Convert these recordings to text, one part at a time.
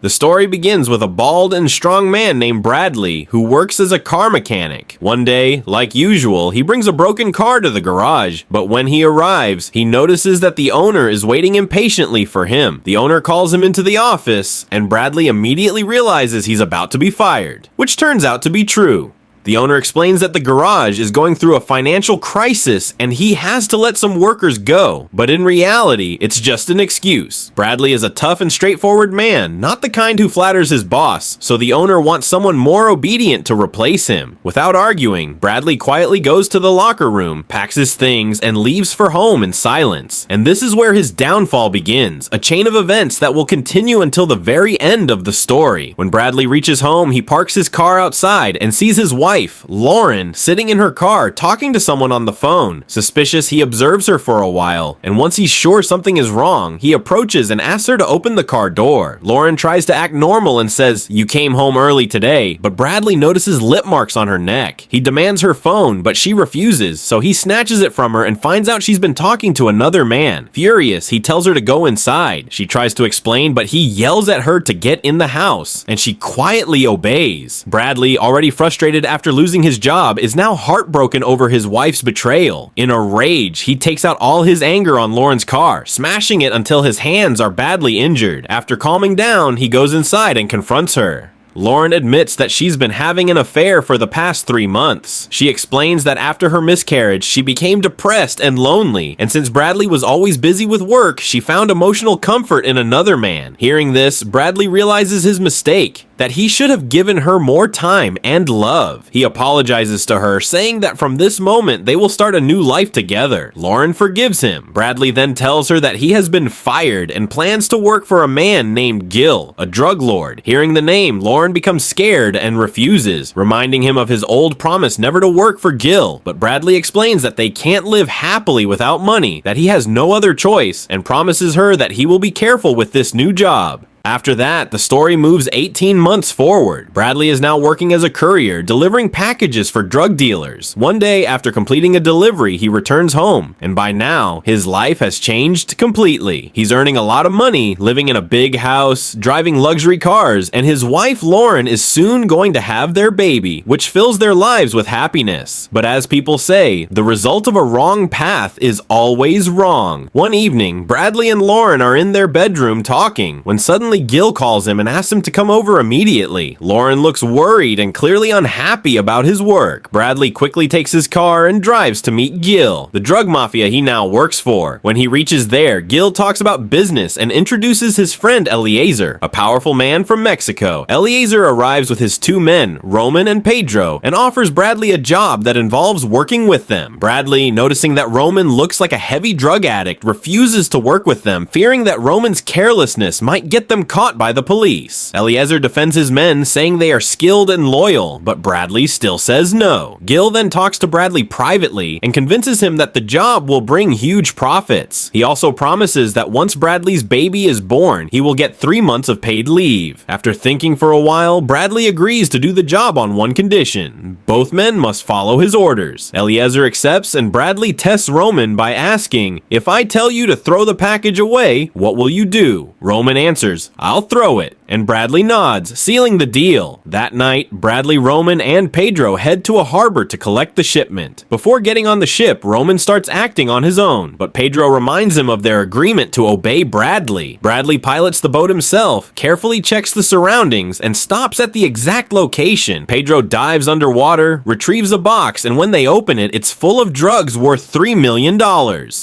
The story begins with a bald and strong man named Bradley who works as a car mechanic. One day, like usual, he brings a broken car to the garage, but when he arrives, he notices that the owner is waiting impatiently for him. The owner calls him into the office, and Bradley immediately realizes he's about to be fired, which turns out to be true. The owner explains that the garage is going through a financial crisis and he has to let some workers go, but in reality, it's just an excuse. Bradley is a tough and straightforward man, not the kind who flatters his boss, so the owner wants someone more obedient to replace him. Without arguing, Bradley quietly goes to the locker room, packs his things, and leaves for home in silence. And this is where his downfall begins, a chain of events that will continue until the very end of the story. When Bradley reaches home, he parks his car outside and sees his wife, Lauren, sitting in her car talking to someone on the phone. Suspicious, he observes her for a while, and once he's sure something is wrong, he approaches and asks her to open the car door. Lauren tries to act normal and says, "You came home early today," but Bradley notices lip marks on her neck. He demands her phone, but she refuses, so he snatches it from her and finds out she's been talking to another man. Furious, he tells her to go inside. She tries to explain, but he yells at her to get in the house, and she quietly obeys. Bradley, already frustrated after losing his job, is now heartbroken over his wife's betrayal. In a rage, he takes out all his anger on Lauren's car, smashing it until his hands are badly injured. After calming down, he goes inside and confronts her. Lauren admits that she's been having an affair for the past 3 months. She explains that after her miscarriage, she became depressed and lonely, and since Bradley was always busy with work, she found emotional comfort in another man. Hearing this, Bradley realizes his mistake, that he should have given her more time and love. He apologizes to her, saying that from this moment, they will start a new life together. Lauren forgives him. Bradley then tells her that he has been fired and plans to work for a man named Gil, a drug lord. Hearing the name, Lauren becomes scared and refuses, reminding him of his old promise never to work for Gil. But Bradley explains that they can't live happily without money, that he has no other choice, and promises her that he will be careful with this new job. After that, the story moves 18 months forward. Bradley is now working as a courier, delivering packages for drug dealers. One day, after completing a delivery, he returns home, and by now, his life has changed completely. He's earning a lot of money, living in a big house, driving luxury cars, and his wife Lauren is soon going to have their baby, which fills their lives with happiness. But as people say, the result of a wrong path is always wrong. One evening, Bradley and Lauren are in their bedroom talking, when suddenly Gil calls him and asks him to come over immediately. Lauren looks worried and clearly unhappy about his work. Bradley quickly takes his car and drives to meet Gil, the drug mafia he now works for. When he reaches there, Gil talks about business and introduces his friend Eliezer, a powerful man from Mexico. Eliezer arrives with his 2 men, Roman and Pedro, and offers Bradley a job that involves working with them. Bradley, noticing that Roman looks like a heavy drug addict, refuses to work with them, fearing that Roman's carelessness might get them caught by the police. Eliezer defends his men, saying they are skilled and loyal, but Bradley still says no. Gil then talks to Bradley privately and convinces him that the job will bring huge profits. He also promises that once Bradley's baby is born, he will get 3 months of paid leave. After thinking for a while, Bradley agrees to do the job on one condition: both men must follow his orders. Eliezer accepts, and Bradley tests Roman by asking, "If I tell you to throw the package away, what will you do?" Roman answers, "I'll throw it," and Bradley nods, sealing the deal. That night, Bradley, Roman, and Pedro head to a harbor to collect the shipment. Before getting on the ship, Roman starts acting on his own, but Pedro reminds him of their agreement to obey Bradley. Bradley pilots the boat himself, carefully checks the surroundings, and stops at the exact location. Pedro dives underwater, retrieves a box, and when they open it, it's full of drugs worth $3 million.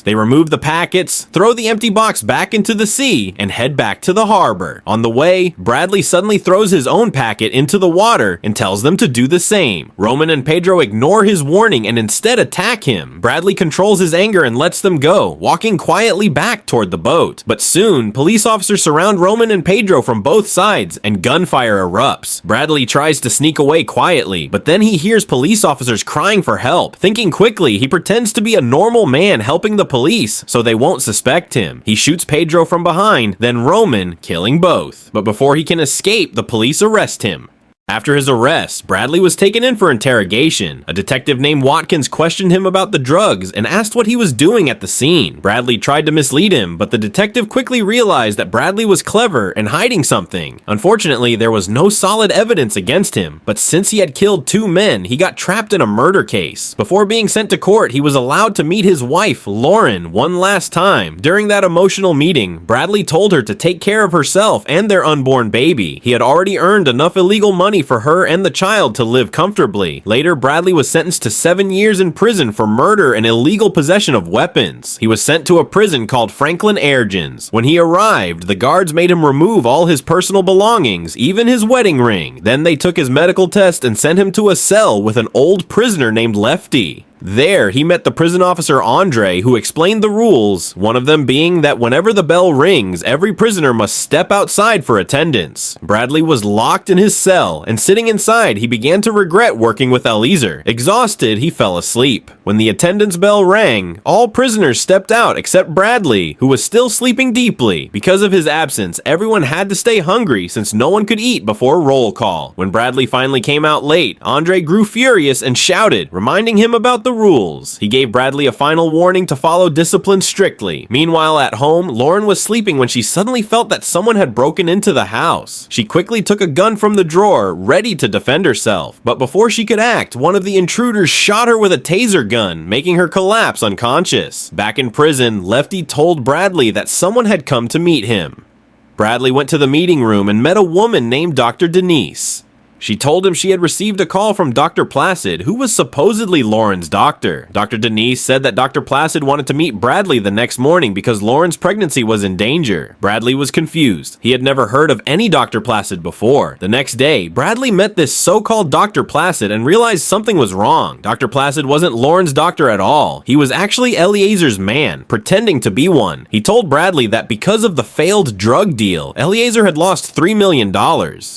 They remove the packets, throw the empty box back into the sea, and head back to the harbor. On the way, Bradley suddenly throws his own packet into the water and tells them to do the same. Roman and Pedro ignore his warning and instead attack him. Bradley controls his anger and lets them go, walking quietly back toward the boat. But soon, police officers surround Roman and Pedro from both sides, and gunfire erupts. Bradley tries to sneak away quietly, but then he hears police officers crying for help. Thinking quickly, he pretends to be a normal man helping the police, so they won't suspect him. He shoots Pedro from behind, then Roman, killing both. But before he can escape, the police arrest him. After his arrest, Bradley was taken in for interrogation. A detective named Watkins questioned him about the drugs and asked what he was doing at the scene. Bradley tried to mislead him, but the detective quickly realized that Bradley was clever and hiding something. Unfortunately, there was no solid evidence against him, but since he had killed 2 men, he got trapped in a murder case. Before being sent to court, he was allowed to meet his wife, Lauren, one last time. During that emotional meeting, Bradley told her to take care of herself and their unborn baby. He had already earned enough illegal money for her and the child to live comfortably. Later, Bradley was sentenced to 7 years in prison for murder and illegal possession of weapons. He was sent to a prison called Franklin Airgens. When he arrived, the guards made him remove all his personal belongings, even his wedding ring. Then they took his medical test and sent him to a cell with an old prisoner named Lefty. There, he met the prison officer Andre, who explained the rules, one of them being that whenever the bell rings, every prisoner must step outside for attendance. Bradley was locked in his cell, and sitting inside, he began to regret working with Eliezer. Exhausted, he fell asleep. When the attendance bell rang, all prisoners stepped out except Bradley, who was still sleeping deeply. Because of his absence, everyone had to stay hungry since no one could eat before roll call. When Bradley finally came out late, Andre grew furious and shouted, reminding him about the rules. He gave Bradley a final warning to follow discipline strictly. Meanwhile, at home, Lauren was sleeping when she suddenly felt that someone had broken into the house. She quickly took a gun from the drawer, ready to defend herself. But before she could act, one of the intruders shot her with a taser gun, making her collapse unconscious. Back in prison, Lefty told Bradley that someone had come to meet him. Bradley went to the meeting room and met a woman named Dr. Denise. She told him she had received a call from Dr. Placid, who was supposedly Lauren's doctor. Dr. Denise said that Dr. Placid wanted to meet Bradley the next morning because Lauren's pregnancy was in danger. Bradley was confused. He had never heard of any Dr. Placid before. The next day, Bradley met this so-called Dr. Placid and realized something was wrong. Dr. Placid wasn't Lauren's doctor at all. He was actually Eliezer's man, pretending to be one. He told Bradley that because of the failed drug deal, Eliezer had lost $3 million,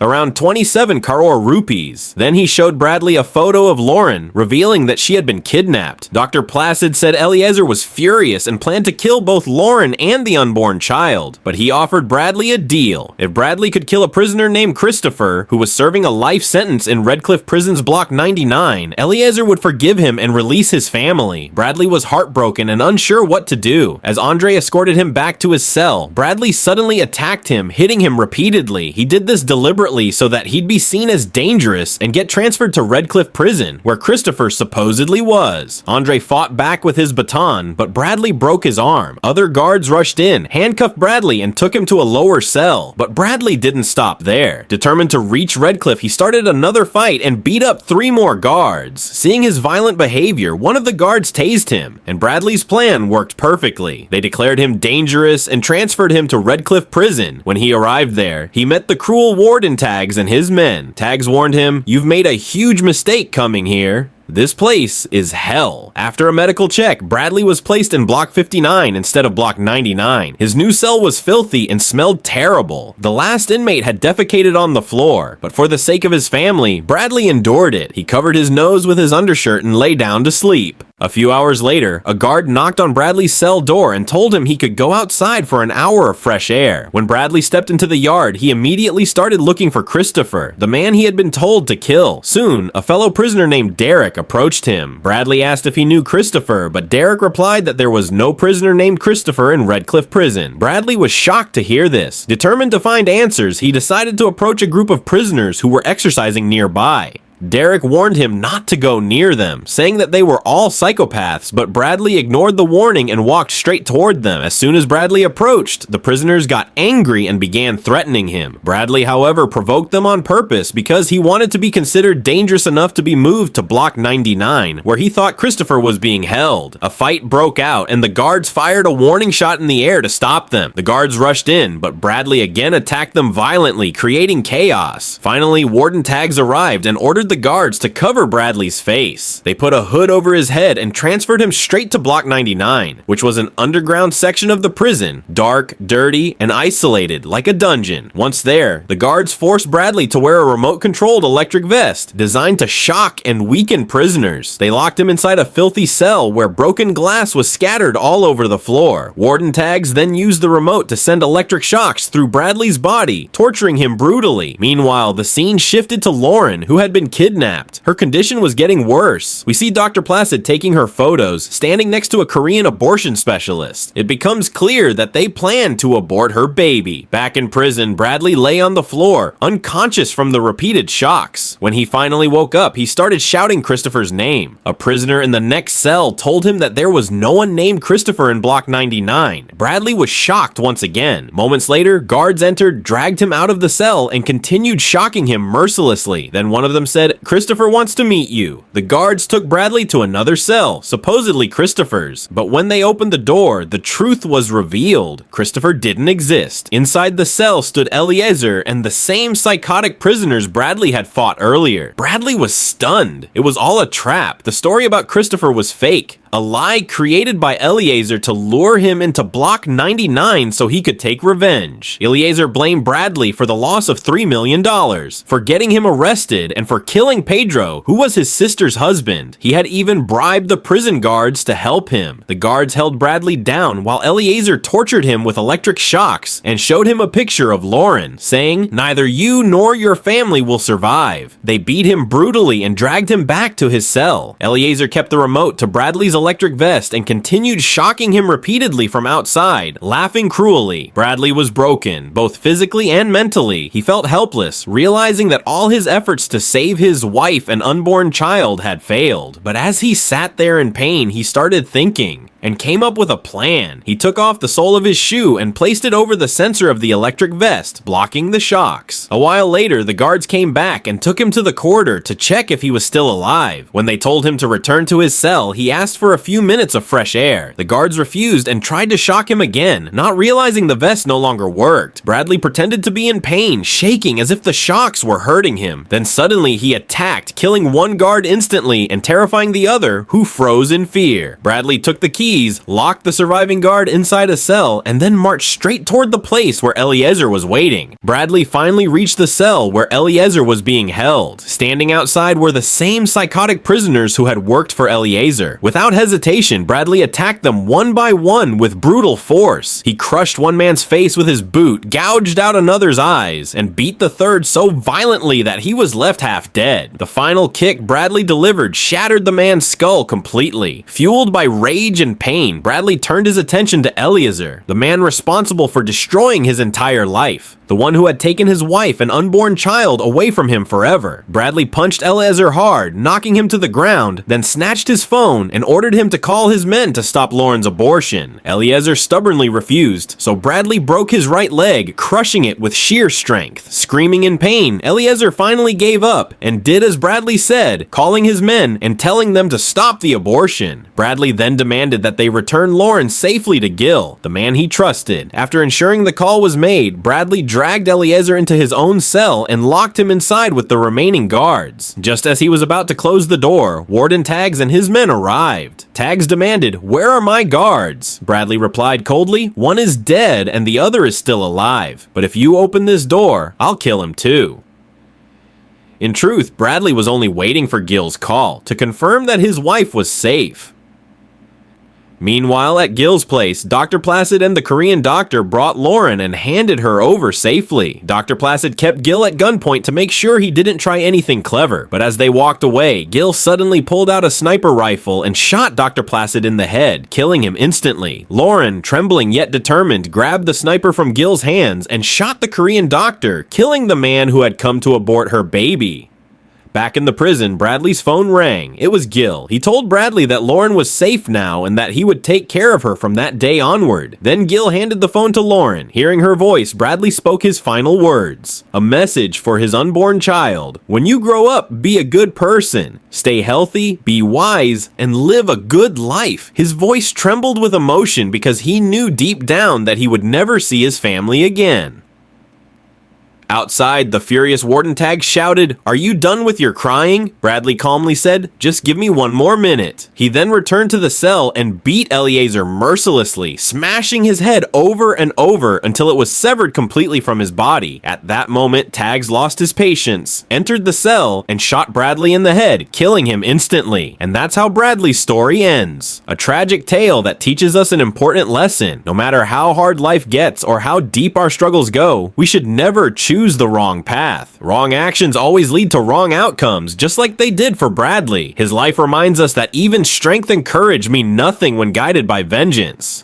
around 27 crore rupees. Then he showed Bradley a photo of Lauren, revealing that she had been kidnapped. Dr. Placid said Eliezer was furious and planned to kill both Lauren and the unborn child, but he offered Bradley a deal. If Bradley could kill a prisoner named Christopher, who was serving a life sentence in Redcliffe Prison's Block 99, Eliezer would forgive him and release his family. Bradley was heartbroken and unsure what to do. As Andre escorted him back to his cell, Bradley suddenly attacked him, hitting him repeatedly. He did this deliberately so that he'd be seen as dangerous and get transferred to Redcliffe Prison, where Christopher supposedly was. Andre fought back with his baton, but Bradley broke his arm. Other guards rushed in, handcuffed Bradley, and took him to a lower cell. But Bradley didn't stop there. Determined to reach Redcliffe, he started another fight and beat up 3 more guards. Seeing his violent behavior, one of the guards tased him, and Bradley's plan worked perfectly. They declared him dangerous and transferred him to Redcliffe Prison. When he arrived there, he met the cruel warden Tags and his men. Tags warned him, "You've made a huge mistake coming here. This place is hell." After a medical check, Bradley was placed in Block 59 instead of Block 99. His new cell was filthy and smelled terrible. The last inmate had defecated on the floor, but for the sake of his family, Bradley endured it. He covered his nose with his undershirt and lay down to sleep. A few hours later, a guard knocked on Bradley's cell door and told him he could go outside for an hour of fresh air. When Bradley stepped into the yard, he immediately started looking for Christopher, the man he had been told to kill. Soon, a fellow prisoner named Derek approached him. Bradley asked if he knew Christopher, but Derek replied that there was no prisoner named Christopher in Redcliffe Prison. Bradley was shocked to hear this. Determined to find answers, he decided to approach a group of prisoners who were exercising nearby. Derek warned him not to go near them, saying that they were all psychopaths, but Bradley ignored the warning and walked straight toward them. As soon as Bradley approached, the prisoners got angry and began threatening him. Bradley, however, provoked them on purpose because he wanted to be considered dangerous enough to be moved to Block 99, where he thought Christopher was being held. A fight broke out, and the guards fired a warning shot in the air to stop them. The guards rushed in, but Bradley again attacked them violently, creating chaos. Finally, Warden Tags arrived and ordered ordered the guards to cover Bradley's face. They put a hood over his head and transferred him straight to Block 99, which was an underground section of the prison, dark, dirty, and isolated like a dungeon. Once there, the guards forced Bradley to wear a remote-controlled electric vest designed to shock and weaken prisoners. They locked him inside a filthy cell where broken glass was scattered all over the floor. Warden Tags then used the remote to send electric shocks through Bradley's body, torturing him brutally. Meanwhile, the scene shifted to Lauren, who had been kidnapped. Her condition was getting worse. We see Dr. Placid taking her photos, standing next to a Korean abortion specialist. It becomes clear that they plan to abort her baby. Back in prison, Bradley lay on the floor, unconscious from the repeated shocks. When he finally woke up, he started shouting Christopher's name. A prisoner in the next cell told him that there was no one named Christopher in Block 99. Bradley was shocked once again. Moments later, guards entered, dragged him out of the cell, and continued shocking him mercilessly. Then one of them said, "Christopher wants to meet you." The guards took Bradley to another cell, supposedly Christopher's. But when they opened the door, the truth was revealed. Christopher didn't exist. Inside the cell stood Eliezer and the same psychotic prisoners Bradley had fought earlier. Bradley was stunned. It was all a trap. The story about Christopher was fake. A lie created by Eliezer to lure him into Block 99 so he could take revenge. Eliezer blamed Bradley for the loss of $3 million, for getting him arrested, and for killing Pedro, who was his sister's husband. He had even bribed the prison guards to help him. The guards held Bradley down while Eliezer tortured him with electric shocks and showed him a picture of Lauren, saying, "Neither you nor your family will survive." They beat him brutally and dragged him back to his cell. Eliezer kept the remote to Bradley's electric vest and continued shocking him repeatedly from outside, laughing cruelly. Bradley was broken, both physically and mentally. He felt helpless, realizing that all his efforts to save his wife and unborn child had failed. But as he sat there in pain, he started thinking and came up with a plan. He took off the sole of his shoe and placed it over the sensor of the electric vest, blocking the shocks. A while later, the guards came back and took him to the corridor to check if he was still alive. When they told him to return to his cell, he asked for a few minutes of fresh air. The guards refused and tried to shock him again, not realizing the vest no longer worked. Bradley pretended to be in pain, shaking as if the shocks were hurting him. Then suddenly he attacked, killing one guard instantly and terrifying the other, who froze in fear. Bradley took the keys, locked the surviving guard inside a cell, and then marched straight toward the place where Eliezer was waiting. Bradley finally reached the cell where Eliezer was being held. Standing outside were the same psychotic prisoners who had worked for Eliezer. Without hesitation, Bradley attacked them one by one with brutal force. He crushed one man's face with his boot, gouged out another's eyes, and beat the third so violently that he was left half dead. The final kick Bradley delivered shattered the man's skull completely. Fueled by rage and pain, Bradley turned his attention to Eliezer, the man responsible for destroying his entire life. The one who had taken his wife and unborn child away from him forever. Bradley punched Eliezer hard, knocking him to the ground, then snatched his phone and ordered him to call his men to stop Lauren's abortion. Eliezer stubbornly refused, so Bradley broke his right leg, crushing it with sheer strength. Screaming in pain, Eliezer finally gave up and did as Bradley said, calling his men and telling them to stop the abortion. Bradley then demanded that they return Lauren safely to Gil, the man he trusted. After ensuring the call was made, Bradley dragged Eliezer into his own cell and locked him inside with the remaining guards. Just as he was about to close the door, Warden Tags and his men arrived. Tags demanded, "Where are my guards?" Bradley replied coldly, "One is dead and the other is still alive. But if you open this door, I'll kill him too." In truth, Bradley was only waiting for Gil's call to confirm that his wife was safe. Meanwhile, at Gil's place, Dr. Placid and the Korean doctor brought Lauren and handed her over safely. Dr. Placid kept Gil at gunpoint to make sure he didn't try anything clever. But as they walked away, Gil suddenly pulled out a sniper rifle and shot Dr. Placid in the head, killing him instantly. Lauren, trembling yet determined, grabbed the sniper from Gil's hands and shot the Korean doctor, killing the man who had come to abort her baby. Back in the prison, Bradley's phone rang. It was Gil. He told Bradley that Lauren was safe now and that he would take care of her from that day onward. Then Gil handed the phone to Lauren. Hearing her voice, Bradley spoke his final words. A message for his unborn child. When you grow up, be a good person. Stay healthy, be wise, and live a good life. His voice trembled with emotion because he knew deep down that he would never see his family again. Outside, the furious Warden Tag shouted, "Are you done with your crying?" Bradley calmly said, "Just give me one more minute." He then returned to the cell and beat Eliezer mercilessly, smashing his head over and over until it was severed completely from his body. At that moment, Tags lost his patience, entered the cell, and shot Bradley in the head, killing him instantly. And that's how Bradley's story ends. A tragic tale that teaches us an important lesson. No matter how hard life gets or how deep our struggles go, we should never choose the wrong path. Wrong actions always lead to wrong outcomes, just like they did for Bradley. His life reminds us that even strength and courage mean nothing when guided by vengeance.